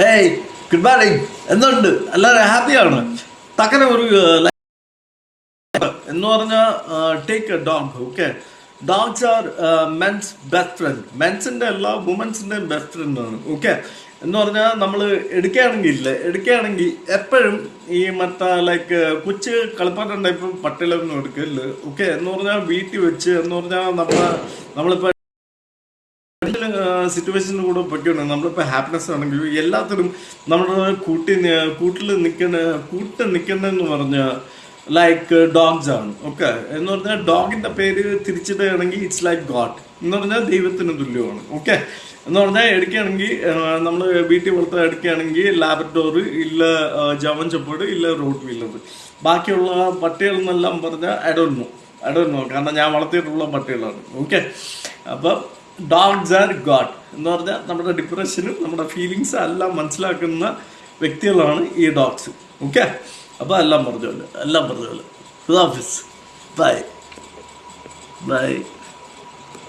ഏയ് good morning. എന്തുണ്ട്? എല്ലാവരും ഹാപ്പിയാണ്. തക്കനെ ഒരു എന്ന് പറഞ്ഞാൽ take a dog. Okay, dogs are men's best friend. മെൻസിന്റെ അല്ല, വുമൻസിന്റെയും ബെസ്റ്റ് ഫ്രണ്ട് ആണ്. ഓക്കെ, എന്ന് പറഞ്ഞാൽ നമ്മൾ എടുക്കുകയാണെങ്കിൽ എപ്പോഴും ഈ മറ്റേ ലൈക്ക് കൊച്ചു കളിപ്പാട്ടുണ്ട് ഇപ്പം പട്ടികളൊന്നും എടുക്കില്ല. ഓക്കെ, എന്ന് പറഞ്ഞാൽ വീട്ടിൽ വെച്ച് എന്ന് പറഞ്ഞാൽ നമ്മളിപ്പോ സിറ്റുവേഷനിൽ കൂടെ പറ്റിയുണ്ട്. നമ്മളിപ്പോൾ ഹാപ്പിനെസ് ആണെങ്കിലും എല്ലാത്തിനും നമ്മുടെ കൂട്ടിൽ നിൽക്കണമെന്ന് പറഞ്ഞ ലൈക്ക് ഡോഗ്സ് ആണ്. ഓക്കെ, എന്ന് പറഞ്ഞാൽ ഡോഗിന്റെ പേര് തിരിച്ചിടുകയാണെങ്കിൽ ഇറ്റ്സ് ലൈക്ക് ഗോഡ് എന്ന് പറഞ്ഞാൽ ദൈവത്തിന് തുല്യമാണ്. ഓക്കെ, എന്ന് പറഞ്ഞാൽ എടുക്കുകയാണെങ്കിൽ നമ്മൾ വീട്ടിൽ വളർത്താൻ എടുക്കുകയാണെങ്കിൽ ലാബ്രഡോർ ഇല്ല, ജർമ്മൻ ഷെപ്പേർഡ് ഇല്ല, റോട്ട് വീലർ. ബാക്കിയുള്ള പട്ടികൾ എന്നെല്ലാം പറഞ്ഞാൽ ഐ ഡോണ്ട് നോ കാരണം ഞാൻ വളർത്തിയിട്ടുള്ള പട്ടികളാണ്. ഓക്കെ, അപ്പം ഡോഗ്സ് ആർ ഗോഡ് എന്ന് പറഞ്ഞാൽ നമ്മുടെ ഡിപ്രഷനും നമ്മുടെ ഫീലിങ്സും എല്ലാം മനസ്സിലാക്കുന്ന വ്യക്തികളാണ് ഈ ഡോഗ്സ്. ഓക്കെ, അപ്പോൾ എല്ലാം പറഞ്ഞ പോലെ. ഹുദാഫിസ്. ബൈ.